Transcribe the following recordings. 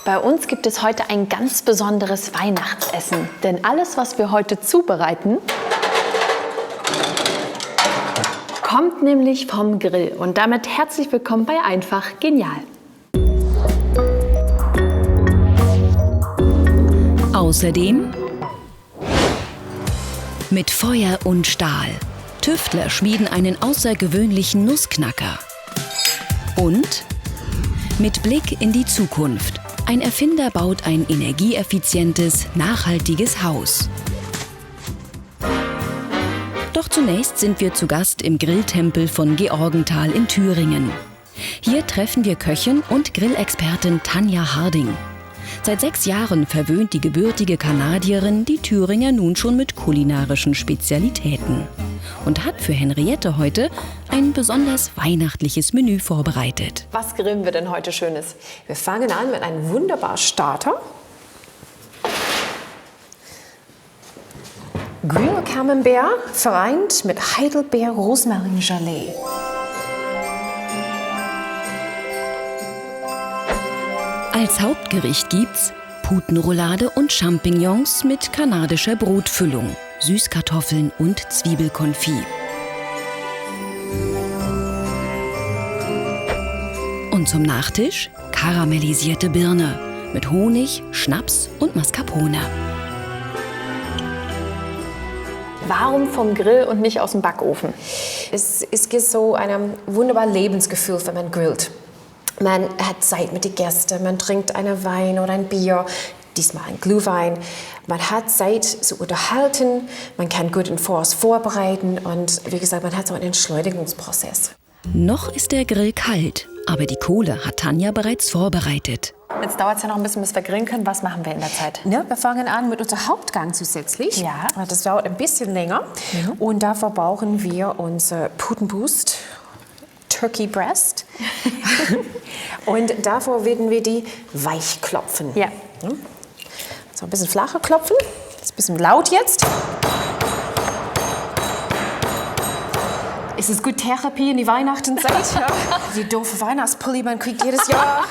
Bei uns gibt es heute ein ganz besonderes Weihnachtsessen. Denn alles, was wir heute zubereiten, kommt nämlich vom Grill. Und damit herzlich willkommen bei Einfach Genial. Außerdem mit Feuer und Stahl. Tüftler schmieden einen außergewöhnlichen Nussknacker. Und mit Blick in die Zukunft. Ein Erfinder baut ein energieeffizientes, nachhaltiges Haus. Doch zunächst sind wir zu Gast im Grilltempel von Georgenthal in Thüringen. Hier treffen wir Köchin und Grillexpertin Tanja Harding. Seit 6 Jahren verwöhnt die gebürtige Kanadierin die Thüringer nun schon mit kulinarischen Spezialitäten und hat für Henriette heute ein besonders weihnachtliches Menü vorbereitet. Was grillen wir denn heute Schönes? Wir fangen an mit einem wunderbaren Starter. Grüner Camembert vereint mit Heidelbeer-Rosmarin-Gelee. Als Hauptgericht gibt's Putenroulade und Champignons mit kanadischer Brotfüllung, Süßkartoffeln und Zwiebelkonfit. Und zum Nachtisch karamellisierte Birne mit Honig, Schnaps und Mascarpone. Warum vom Grill und nicht aus dem Backofen? Es gibt so ein wunderbares Lebensgefühl, wenn man grillt. Man hat Zeit mit den Gästen, man trinkt einen Wein oder ein Bier, diesmal ein Glühwein. Man hat Zeit zu unterhalten, man kann gut im Voraus vorbereiten und wie gesagt, man hat so einen Entschleunigungsprozess. Noch ist der Grill kalt, aber die Kohle hat Tanja bereits vorbereitet. Jetzt dauert es ja noch ein bisschen, bis wir grillen können. Was machen wir in der Zeit? Ja, wir fangen an mit unserem Hauptgang zusätzlich. Ja. Das dauert ein bisschen länger. Und dafür brauchen wir unser Putenbrust, Turkey Breast. Und davor werden wir die weich klopfen. Ja. So ein bisschen flacher klopfen. Das ist ein bisschen laut jetzt. Ist es gut Therapie in die Weihnachtenzeit? Ja. Die doofe Weihnachtspulli, man kriegt jedes Jahr. Ja.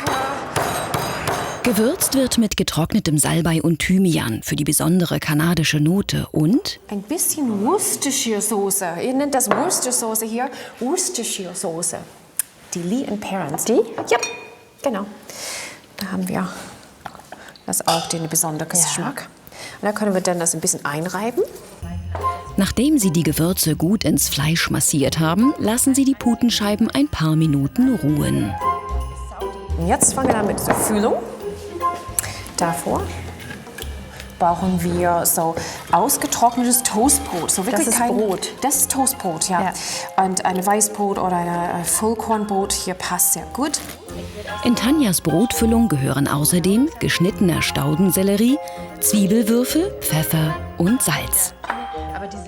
Gewürzt wird mit getrocknetem Salbei und Thymian für die besondere kanadische Note und ein bisschen Worcestershire-Soße. Ihr nennt das Worcestershire hier. Worcestershire-Soße. Die Lee & Perrins. Die? Ja, genau. Da haben wir das auch den besonderen Geschmack. Und da können wir dann das ein bisschen einreiben. Nachdem Sie die Gewürze gut ins Fleisch massiert haben, lassen Sie die Putenscheiben ein paar Minuten ruhen. Und jetzt fangen wir an mit der Füllung. Davor brauchen wir so ausgetrocknetes Toastbrot. So wirklich das ist Brot? Das ist Toastbrot, ja. Und ein Weißbrot oder ein Vollkornbrot hier passt sehr gut. In Tanjas Brotfüllung gehören außerdem geschnittener Staudensellerie, Zwiebelwürfel, Pfeffer und Salz.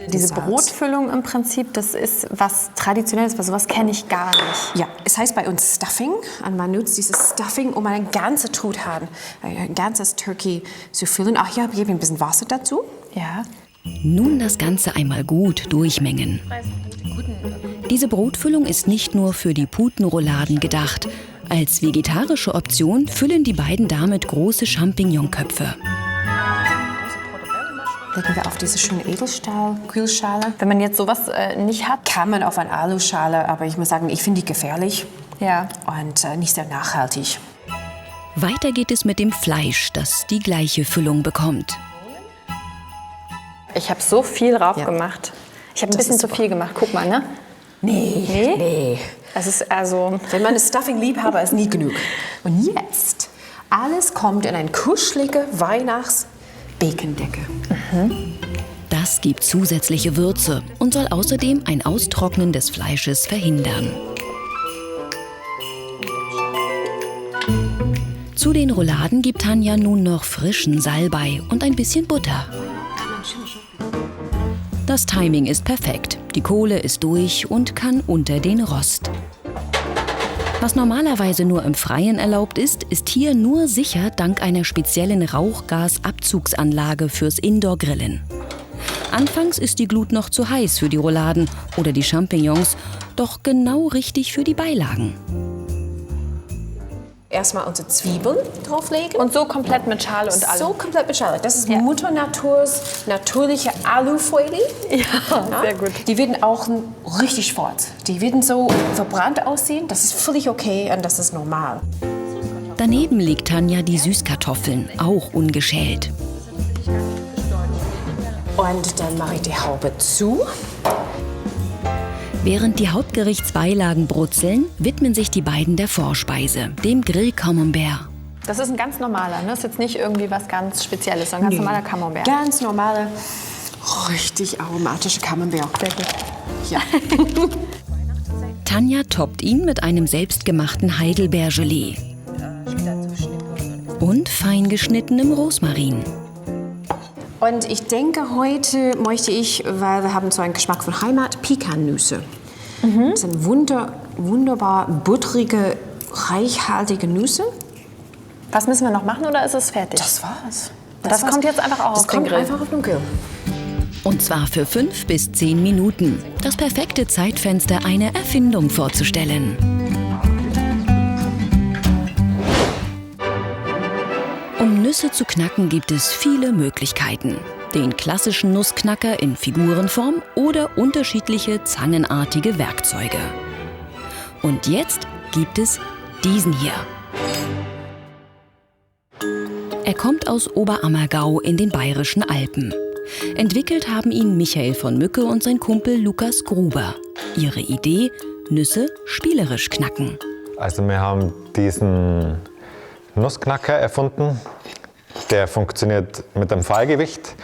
Diese Brotfüllung im Prinzip, das ist was Traditionelles, weil sowas kenne ich gar nicht. Ja, es heißt bei uns Stuffing. Und man nutzt dieses Stuffing, um einen ganzen Truthahn, ein ganzes Turkey zu füllen. Ach ja, gebe ein bisschen Wasser dazu. Ja. Nun das Ganze einmal gut durchmengen. Diese Brotfüllung ist nicht nur für die Putenrouladen gedacht. Als vegetarische Option füllen die beiden damit große Champignonköpfe. Legen wir auf diese schöne Edelstahl-Grillschale. Wenn man jetzt sowas nicht hat, Kann man auf eine Aluschale, aber ich muss sagen, ich finde die gefährlich ja. und nicht sehr nachhaltig. Weiter geht es mit dem Fleisch, das die gleiche Füllung bekommt. Ich habe so viel drauf gemacht. Ich habe ein Das bisschen ist zu super. viel gemacht. Guck mal, ne? Nee. Das ist also... Wenn man ein Stuffing-Liebhaber ist, nie genug. Und jetzt, alles kommt in eine kuschelige Weihnachts-Bacon-Decke. Das gibt zusätzliche Würze und soll außerdem ein Austrocknen des Fleisches verhindern. Zu den Rouladen gibt Tanja nun noch frischen Salbei und ein bisschen Butter. Das Timing ist perfekt. Die Kohle ist durch und kann unter den Rost. Was normalerweise nur im Freien erlaubt ist, ist hier nur sicher dank einer speziellen Rauchgasabzugsanlage fürs Indoor-Grillen. Anfangs ist die Glut noch zu heiß für die Rouladen oder die Champignons, doch genau richtig für die Beilagen. erstmal unsere Zwiebeln drauflegen. Und so komplett mit Schale und allem? So komplett mit Schale. Das ist Mutter Naturs natürliche Alufolie. Ja, sehr gut. Die werden auch richtig schwarz. Die werden so verbrannt aussehen. Das ist völlig okay und das ist normal. Daneben legt Tanja die Süßkartoffeln, auch ungeschält. Und dann mache ich die Haube zu. Während die Hauptgerichtsbeilagen brutzeln, widmen sich die beiden der Vorspeise, dem Grill Camembert. Das ist ein ganz normaler, ne? Das ist jetzt nicht irgendwie was ganz Spezielles, sondern ein ganz normaler Camembert. Ganz normale, richtig aromatische Camembert. Sehr gut. Ja. Tanja toppt ihn mit einem selbstgemachten Heidelbeergelee und fein geschnittenem Rosmarin. Und ich denke, heute möchte ich, weil wir haben so einen Geschmack von Heimat, Pekannüsse. Das sind wunderbar butterige, reichhaltige Nüsse. Was müssen wir noch machen oder ist es fertig? Das war's. Das kommt jetzt einfach auch auf den Grill. einfach auf den Grill. Und zwar für 5 bis 10 Minuten. Das perfekte Zeitfenster, eine Erfindung vorzustellen. Um Nüsse zu knacken, gibt es viele Möglichkeiten. Den klassischen Nussknacker in Figurenform oder unterschiedliche zangenartige Werkzeuge. Und jetzt gibt es diesen hier. Er kommt aus Oberammergau in den Bayerischen Alpen. Entwickelt haben ihn Michael von Mücke und sein Kumpel Lukas Gruber. Ihre Idee: Nüsse spielerisch knacken. Also wir haben diesen Nussknacker erfunden. Der funktioniert mit einem Fallgewicht.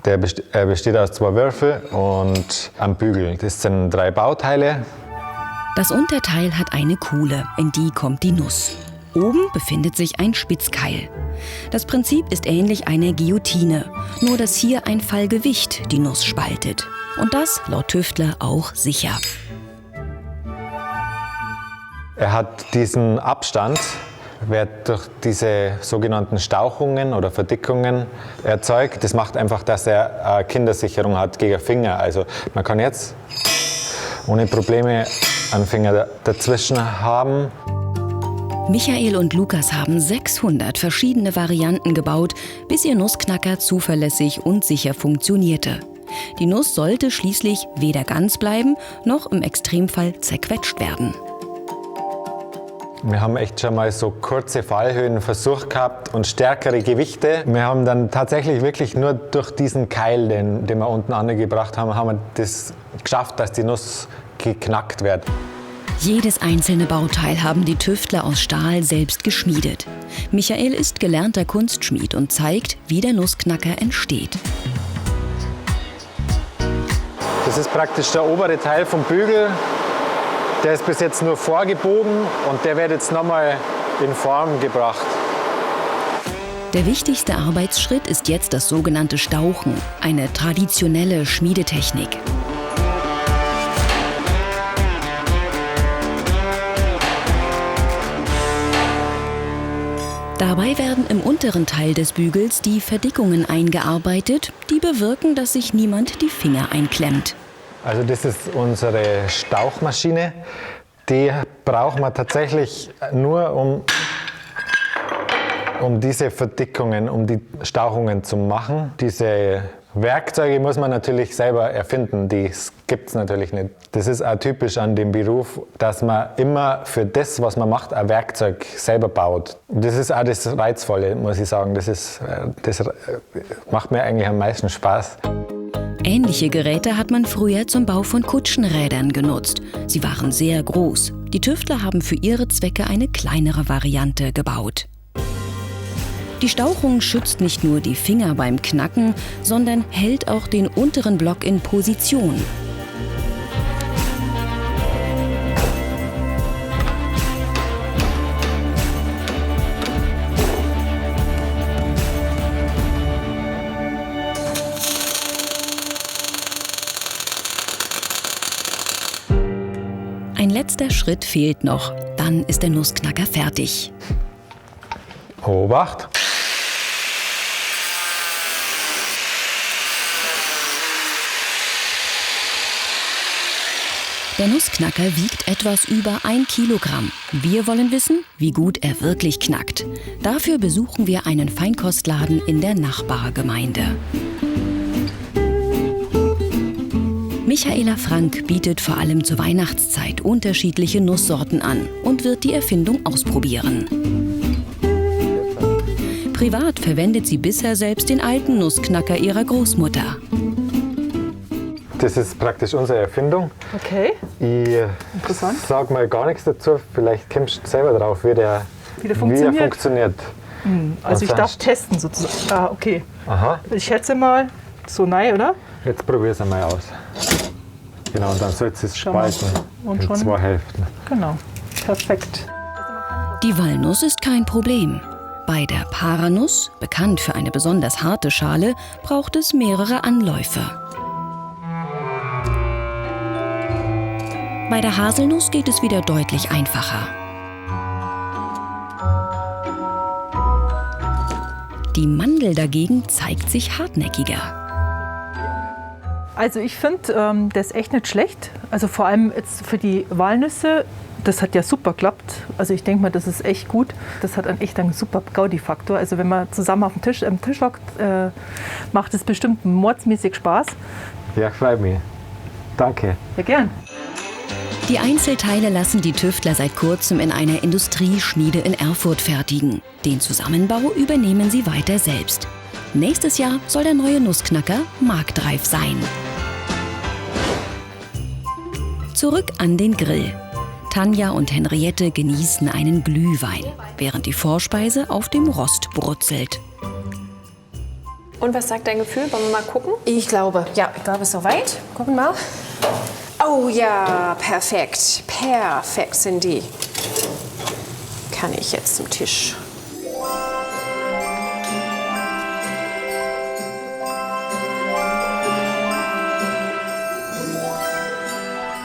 Er besteht aus 2 Würfeln und einem Bügel. Das sind 3 Bauteile. Das Unterteil hat eine Kuhle, in die kommt die Nuss. Oben befindet sich ein Spitzkeil. Das Prinzip ist ähnlich einer Guillotine, nur dass hier ein Fallgewicht die Nuss spaltet. Und das, laut Tüftler, auch sicher. Er hat diesen Abstand, wird durch diese sogenannten Stauchungen oder Verdickungen erzeugt. Das macht einfach, dass er eine Kindersicherung hat gegen Finger. Also man kann jetzt ohne Probleme einen Finger dazwischen haben. Michael und Lukas haben 600 verschiedene Varianten gebaut, bis ihr Nussknacker zuverlässig und sicher funktionierte. Die Nuss sollte schließlich weder ganz bleiben, noch im Extremfall zerquetscht werden. Wir haben echt schon mal so kurze Fallhöhen versucht gehabt und stärkere Gewichte. Wir haben dann tatsächlich wirklich nur durch diesen Keil, den wir unten angebracht haben, haben wir das geschafft, dass die Nuss geknackt wird. Jedes einzelne Bauteil haben die Tüftler aus Stahl selbst geschmiedet. Michael ist gelernter Kunstschmied und zeigt, wie der Nussknacker entsteht. Das ist praktisch der obere Teil vom Bügel. Der ist bis jetzt nur vorgebogen und der wird jetzt nochmal in Form gebracht. Der wichtigste Arbeitsschritt ist jetzt das sogenannte Stauchen, eine traditionelle Schmiedetechnik. Dabei werden im unteren Teil des Bügels die Verdickungen eingearbeitet, die bewirken, dass sich niemand die Finger einklemmt. Also das ist unsere Stauchmaschine. Die brauchen wir tatsächlich nur, um diese Verdickungen, um die Stauchungen zu machen. Diese Werkzeuge muss man natürlich selber erfinden, die gibt es natürlich nicht. Das ist auch typisch an dem Beruf, dass man immer für das, was man macht, ein Werkzeug selber baut. Das ist auch das Reizvolle, muss ich sagen. Das macht mir eigentlich am meisten Spaß. Ähnliche Geräte hat man früher zum Bau von Kutschenrädern genutzt. Sie waren sehr groß. Die Tüftler haben für ihre Zwecke eine kleinere Variante gebaut. Die Stauchung schützt nicht nur die Finger beim Knacken, sondern hält auch den unteren Block in Position. Ein letzter Schritt fehlt noch, dann ist der Nussknacker fertig. Obacht! Der Nussknacker wiegt etwas über 1 Kilogramm. Wir wollen wissen, wie gut er wirklich knackt. Dafür besuchen wir einen Feinkostladen in der Nachbargemeinde. Michaela Frank bietet vor allem zur Weihnachtszeit unterschiedliche Nusssorten an und wird die Erfindung ausprobieren. Privat verwendet sie bisher selbst den alten Nussknacker ihrer Großmutter. Das ist praktisch unsere Erfindung. Okay. Ich sag mal gar nichts dazu. Vielleicht kommst du selber drauf, wie er funktioniert. Also ich darf testen sozusagen. Ah, okay. Aha. Ich schätze mal, so nein, oder? Jetzt probier es einmal aus. Genau, und dann sollst du es spalten Und in schon. 2 Hälften. Genau. Perfekt. Die Walnuss ist kein Problem. Bei der Paranuss, bekannt für eine besonders harte Schale, braucht es mehrere Anläufe. Bei der Haselnuss geht es wieder deutlich einfacher. Die Mandel dagegen zeigt sich hartnäckiger. Also ich finde, das ist echt nicht schlecht. Also vor allem jetzt für die Walnüsse, das hat ja super geklappt. Also ich denke mal, das ist echt gut. Das hat echt einen super Gaudi-Faktor. Also wenn man zusammen am Tisch hockt, macht es bestimmt mordsmäßig Spaß. Ja, freut mich. Danke. Ja, gern. Die Einzelteile lassen die Tüftler seit kurzem in einer Industrieschmiede in Erfurt fertigen. Den Zusammenbau übernehmen sie weiter selbst. Nächstes Jahr soll der neue Nussknacker marktreif sein. Zurück an den Grill. Tanja und Henriette genießen einen Glühwein, während die Vorspeise auf dem Rost brutzelt. Und was sagt dein Gefühl? Wollen wir mal gucken? Ich glaube soweit. Gucken mal. Oh ja, perfekt. Perfekt sind die. Kann ich jetzt zum Tisch.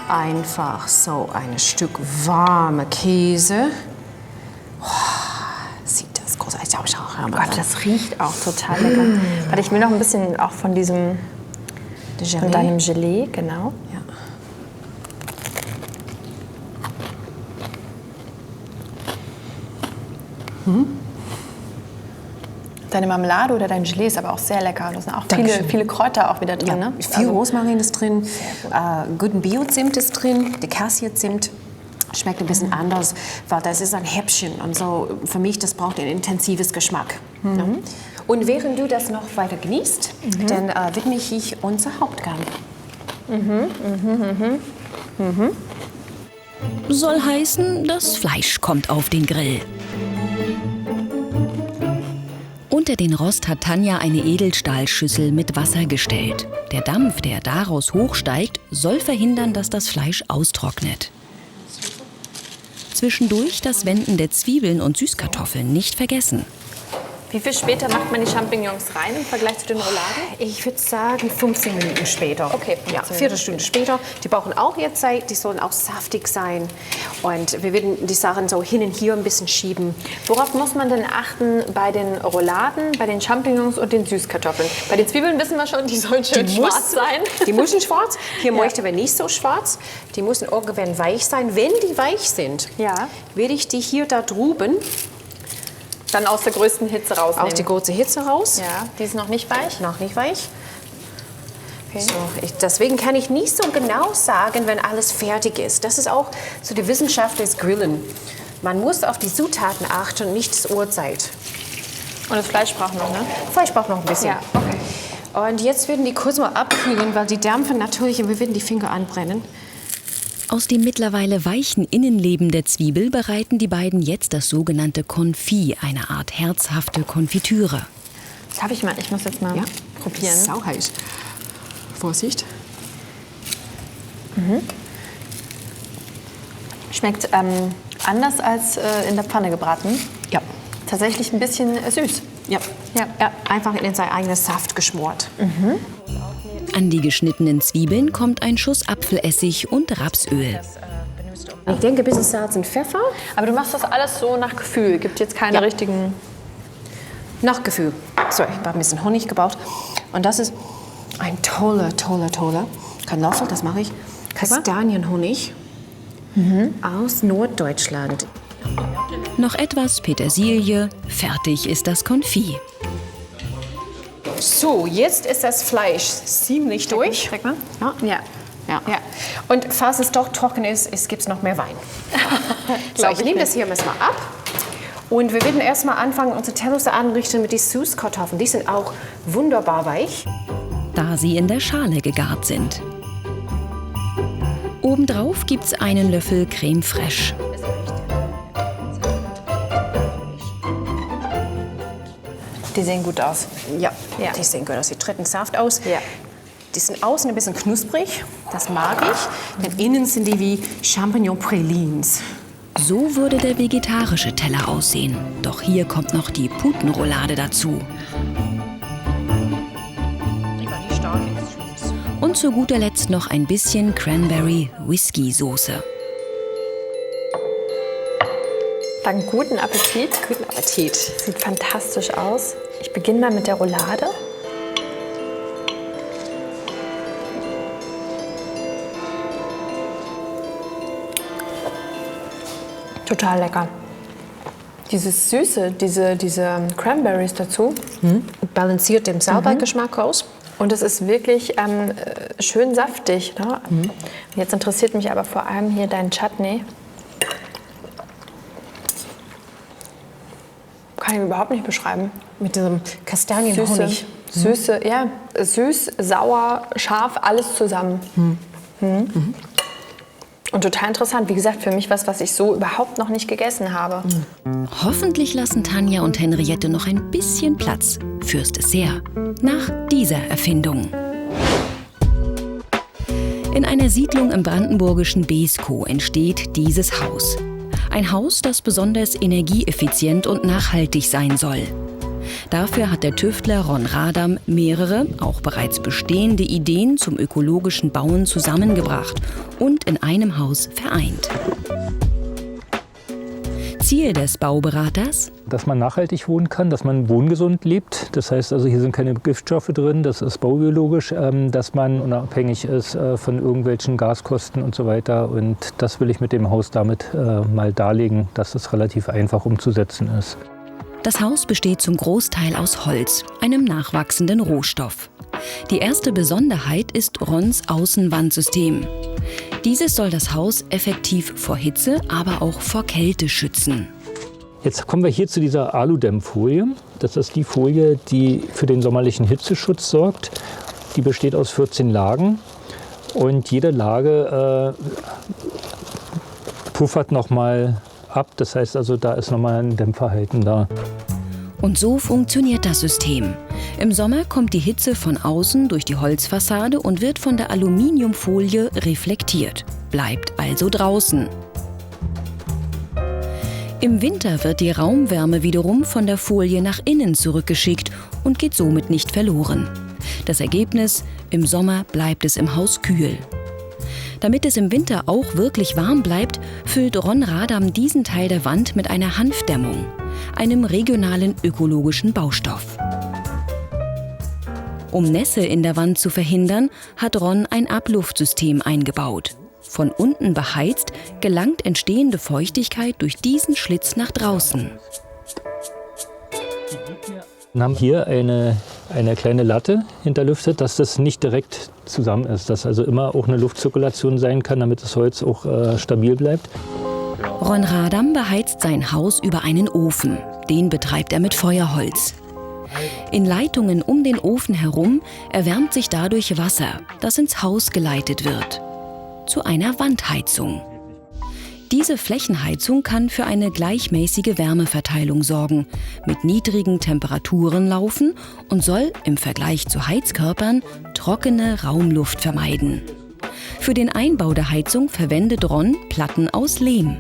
Einfach so ein Stück warme Käse. Oh, sieht das großartig aus. Oh Gott, das riecht auch total lecker. Warte, ich will noch ein bisschen auch von diesem, von deinem Gelee, genau. Ja. Deine Marmelade oder dein Gelee ist aber auch sehr lecker. Da sind auch viele Kräuter auch wieder drin. Ja, Ne? viel Rosmarin ist drin, guten Bio-Zimt ist drin, der Cassia-Zimt schmeckt ein bisschen anders, weil das ist ein Häppchen und so für mich, das braucht ein intensives Geschmack. Ja. Und während du das noch weiter genießt, dann widme ich unser Hauptgang. Soll heißen, das Fleisch kommt auf den Grill. Unter den Rost hat Tanja eine Edelstahlschüssel mit Wasser gestellt. Der Dampf, der daraus hochsteigt, soll verhindern, dass das Fleisch austrocknet. Zwischendurch das Wenden der Zwiebeln und Süßkartoffeln nicht vergessen. Wie viel später macht man die Champignons rein im Vergleich zu den Rouladen? Ich würde sagen 15 Minuten später. Okay, Ja, Viertelstunde später. Die brauchen auch jetzt Zeit, die sollen auch saftig sein. Und wir werden die Sachen so hin und her ein bisschen schieben. Worauf muss man denn achten bei den Rouladen, bei den Champignons und den Süßkartoffeln? Bei den Zwiebeln wissen wir schon, die sollen schön schwarz sein. Die müssen schwarz. Hier möchten wir nicht so schwarz. Die müssen irgendwann weich sein. Wenn die weich sind, Ja. werde ich die hier da drüben Dann aus der größten Hitze rausnehmen. aus der großen Hitze raus. Ja, die ist noch nicht weich. Noch nicht weich. Okay. So, deswegen kann ich nicht so genau sagen, wenn alles fertig ist. Das ist auch so die Wissenschaft des Grillen. Man muss auf die Zutaten achten und nicht das Uhrzeit. Und das Fleisch braucht noch, ne? Fleisch braucht noch ein bisschen. Ja, okay. Und jetzt werden die kurz mal abkühlen, weil die dampfen natürlich und wir werden die Finger anbrennen. Aus dem mittlerweile weichen Innenleben der Zwiebel bereiten die beiden jetzt das sogenannte Confit, eine Art herzhafte Konfitüre. Darf ich mal? Ich muss jetzt mal probieren. Sauheiß. Vorsicht. Schmeckt anders als in der Pfanne gebraten. Ja. Tatsächlich ein bisschen süß. Ja. Ja. Ja, einfach in sein eigenes Saft geschmort. An die geschnittenen Zwiebeln kommt ein Schuss Apfelessig und Rapsöl. Ich denke, ein bisschen Salz und Pfeffer. Aber du machst das alles so nach Gefühl. Gibt jetzt keine richtigen... Nach Gefühl. So, ich habe ein bisschen Honig gebaut. Und das ist ein toller Kartoffel, das mache ich. Kastanienhonig aus Norddeutschland. Noch etwas Petersilie, fertig ist das Konfit. So, jetzt ist das Fleisch ziemlich durch. Zeig mal. Ja. Ja. Ja. Und falls es doch trocken ist, gibt es noch mehr Wein. So, ich nehme das hier mal ab. Und wir werden erstmal anfangen, unsere Teller anrichten mit den Süßkartoffeln. Die sind auch wunderbar weich. Da sie in der Schale gegart sind. Obendrauf gibt's einen Löffel Creme fraiche. Die sehen gut aus. Ja, die sehen gut aus. Die treten Saft aus. Ja. Die sind außen ein bisschen knusprig. Das mag ich. Denn innen sind die wie Champignon-Pralines. So würde der vegetarische Teller aussehen. Doch hier kommt noch die Putenroulade dazu. Und zu guter Letzt noch ein bisschen Cranberry-Whisky-Soße. Dann guten Appetit. Guten Appetit. Sieht fantastisch aus. Ich beginne mal mit der Roulade. Total lecker. Dieses Süße, diese Cranberries dazu. Balanciert den Salbeigeschmack aus. Und es ist wirklich schön saftig. Ne? Jetzt interessiert mich aber vor allem hier dein Chutney. Kann ich überhaupt nicht beschreiben. Mit diesem Kastanienhonig. Süße, ja. Süß, sauer, scharf, alles zusammen. Und total interessant. Wie gesagt, für mich was ich so überhaupt noch nicht gegessen habe. Hoffentlich lassen Tanja und Henriette noch ein bisschen Platz fürs Dessert nach dieser Erfindung. In einer Siedlung im brandenburgischen Beeskow entsteht dieses Haus. Ein Haus, das besonders energieeffizient und nachhaltig sein soll. Dafür hat der Tüftler Ron Radam mehrere, auch bereits bestehende Ideen zum ökologischen Bauen zusammengebracht und in einem Haus vereint. Ziel des Bauberaters? Dass man nachhaltig wohnen kann, dass man wohngesund lebt. Das heißt also, hier sind keine Giftstoffe drin, das ist baubiologisch, dass man unabhängig ist von irgendwelchen Gaskosten und so weiter. Und das will ich mit dem Haus damit mal darlegen, dass es relativ einfach umzusetzen ist. Das Haus besteht zum Großteil aus Holz, einem nachwachsenden Rohstoff. Die erste Besonderheit ist Rons Außenwandsystem. Dieses soll das Haus effektiv vor Hitze, aber auch vor Kälte schützen. Jetzt kommen wir hier zu dieser Aludämmfolie. Das ist die Folie, die für den sommerlichen Hitzeschutz sorgt. Die besteht aus 14 Lagen und jede Lage puffert nochmal ab. Das heißt also, da ist nochmal ein Dämmverhalten da. Und so funktioniert das System. Im Sommer kommt die Hitze von außen durch die Holzfassade und wird von der Aluminiumfolie reflektiert, bleibt also draußen. Im Winter wird die Raumwärme wiederum von der Folie nach innen zurückgeschickt und geht somit nicht verloren. Das Ergebnis: im Sommer bleibt es im Haus kühl. Damit es im Winter auch wirklich warm bleibt, füllt Ron Radam diesen Teil der Wand mit einer Hanfdämmung, einem regionalen ökologischen Baustoff. Um Nässe in der Wand zu verhindern, hat Ron ein Abluftsystem eingebaut. Von unten beheizt, gelangt entstehende Feuchtigkeit durch diesen Schlitz nach draußen. Wir haben hier eine kleine Latte hinterlüftet, dass das nicht direkt zusammen ist, dass also immer auch eine Luftzirkulation sein kann, damit das Holz auch stabil bleibt. Ron Radam beheizt sein Haus über einen Ofen. Den betreibt er mit Feuerholz. In Leitungen um den Ofen herum erwärmt sich dadurch Wasser, das ins Haus geleitet wird. Zu einer Wandheizung. Diese Flächenheizung kann für eine gleichmäßige Wärmeverteilung sorgen, mit niedrigen Temperaturen laufen und soll im Vergleich zu Heizkörpern trockene Raumluft vermeiden. Für den Einbau der Heizung verwendet Ron Platten aus Lehm.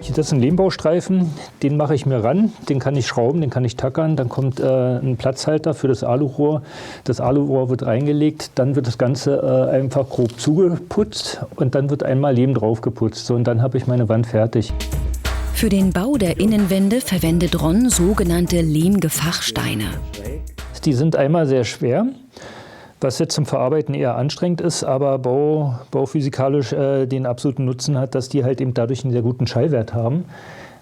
Das ist ein Lehmbaustreifen, den mache ich mir ran, den kann ich schrauben, den kann ich tackern. Dann kommt ein Platzhalter für das Alurohr. Das Alurohr wird reingelegt, dann wird das Ganze einfach grob zugeputzt und dann wird einmal Lehm draufgeputzt. So, und dann habe ich meine Wand fertig. Für den Bau der Innenwände verwendet Ron sogenannte Lehmgefachsteine. Die sind einmal sehr schwer, was jetzt zum Verarbeiten eher anstrengend ist, aber bauphysikalisch den absoluten Nutzen hat, dass die halt eben dadurch einen sehr guten Schallwert haben.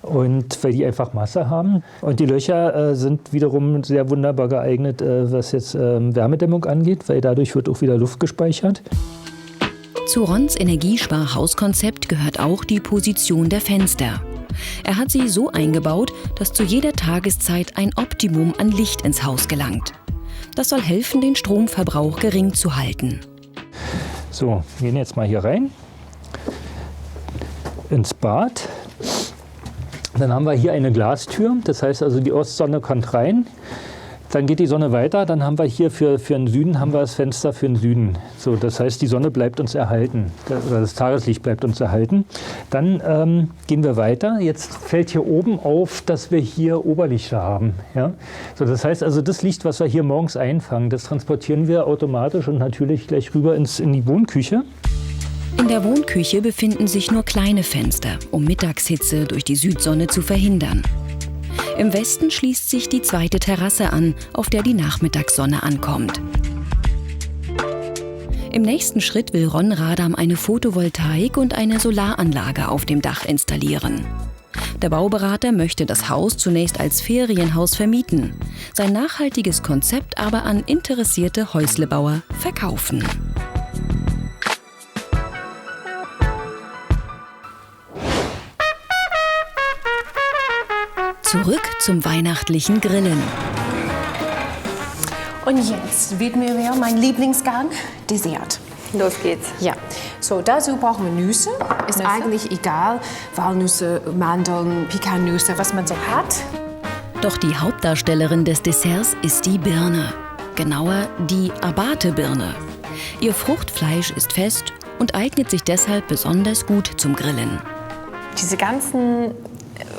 Und weil die einfach Masse haben. Und die Löcher sind wiederum sehr wunderbar geeignet, was jetzt Wärmedämmung angeht, weil dadurch wird auch wieder Luft gespeichert. Zu Rons Energiespar-Hauskonzept gehört auch die Position der Fenster. Er hat sie so eingebaut, dass zu jeder Tageszeit ein Optimum an Licht ins Haus gelangt. Das soll helfen, den Stromverbrauch gering zu halten. So, wir gehen jetzt mal hier rein ins Bad. Dann haben wir hier eine Glastür, das heißt also die Ostsonne kommt rein. Dann geht die Sonne weiter, dann haben wir hier für den Süden haben wir das Fenster für den Süden. So, das heißt, die Sonne bleibt uns erhalten, das Tageslicht bleibt uns erhalten. Dann gehen wir weiter. Jetzt fällt hier oben auf, dass wir hier Oberlichter haben. Ja? So, das heißt also, das Licht, was wir hier morgens einfangen, das transportieren wir automatisch und natürlich gleich rüber in die Wohnküche. In der Wohnküche befinden sich nur kleine Fenster, um Mittagshitze durch die Südsonne zu verhindern. Im Westen schließt sich die zweite Terrasse an, auf der die Nachmittagssonne ankommt. Im nächsten Schritt will Ron Radam eine Photovoltaik und eine Solaranlage auf dem Dach installieren. Der Bauberater möchte das Haus zunächst als Ferienhaus vermieten, sein nachhaltiges Konzept aber an interessierte Häuslebauer verkaufen. Zurück zum weihnachtlichen Grillen. Und jetzt widmen wir mein Lieblingsgang, Dessert. Los geht's. Ja, so dazu brauchen wir Nüsse. Ist eigentlich egal, Walnüsse, Mandeln, Pekannüsse, was man so hat. Doch die Hauptdarstellerin des Desserts ist die Birne. Genauer die Abate-Birne. Ihr Fruchtfleisch ist fest und eignet sich deshalb besonders gut zum Grillen. Diese ganzen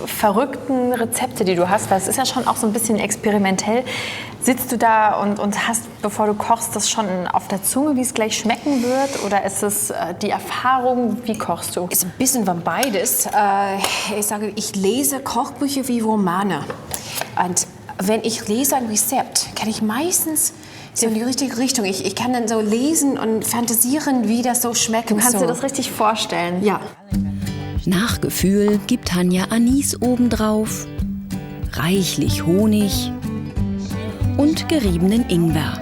verrückten Rezepte, die du hast, weil es ist ja schon auch so ein bisschen experimentell. Sitzt du da und hast, bevor du kochst, das schon auf der Zunge, wie es gleich schmecken wird? Oder ist es die Erfahrung, wie kochst du? Ist ein bisschen von beides. Ich sage, ich lese Kochbücher wie Romane. Und wenn ich lese ein Rezept, kann ich meistens so in die richtige Richtung. Ich kann dann so lesen und fantasieren, wie das so schmeckt. Du kannst dir das richtig vorstellen. Ja. Nach Gefühl gibt Tanja Anis obendrauf, reichlich Honig und geriebenen Ingwer.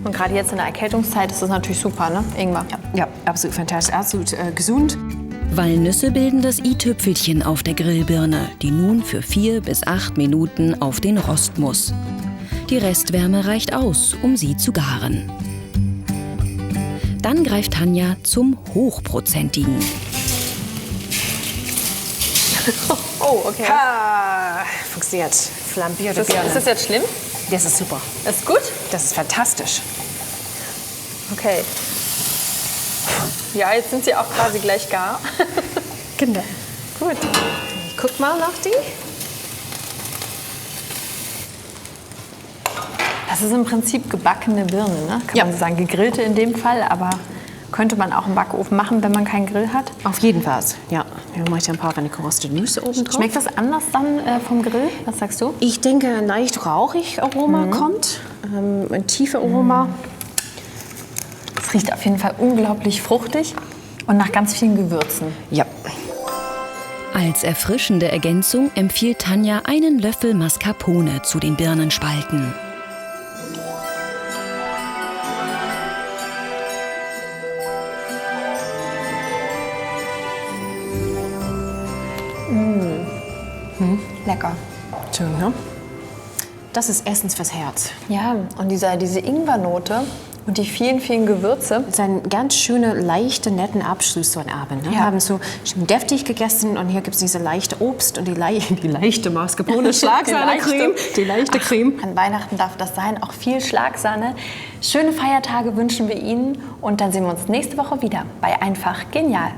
Und gerade jetzt in der Erkältungszeit ist das natürlich super, ne? Ingwer. Ja, absolut fantastisch, absolut gesund. Walnüsse bilden das i-Tüpfelchen auf der Grillbirne, die nun für 4 bis 8 Minuten auf den Rost muss. Die Restwärme reicht aus, um sie zu garen. Dann greift Tanja zum Hochprozentigen. Oh, okay. Funktioniert. Flambierte Birne. Ist das jetzt schlimm? Das ist super. Ist gut? Das ist fantastisch. Okay. Ja, jetzt sind sie auch quasi gleich gar. Genau. Gut. Ich guck mal nach die. Das ist im Prinzip gebackene Birne, ne? Kann man so sagen. Gegrillte in dem Fall, aber könnte man auch im Backofen machen, wenn man keinen Grill hat? Auf jeden Fall, ja. Wir machen ein paar geröstete Nüsse oben drauf. Schmeckt das anders dann vom Grill? Was sagst du? Ich denke, ein leicht rauchig Aroma kommt. Ein tiefer Aroma. Es riecht auf jeden Fall unglaublich fruchtig und nach ganz vielen Gewürzen. Ja. Als erfrischende Ergänzung empfiehlt Tanja einen Löffel Mascarpone zu den Birnenspalten. Lecker. Schön, ne? Das ist Essens fürs Herz. Ja, und diese Ingwernote und die vielen, vielen Gewürze. Das ist ein ganz schöner, leichter, netten Abschluss so ein Abend. Ne? Ja. Wir haben so schön deftig gegessen und hier gibt es diese leichte Obst und die leichte Mascarpone-Schlagsahne-Creme. Die leichte Creme. An Weihnachten darf das sein, auch viel Schlagsahne. Schöne Feiertage wünschen wir Ihnen und dann sehen wir uns nächste Woche wieder bei Einfach Genial.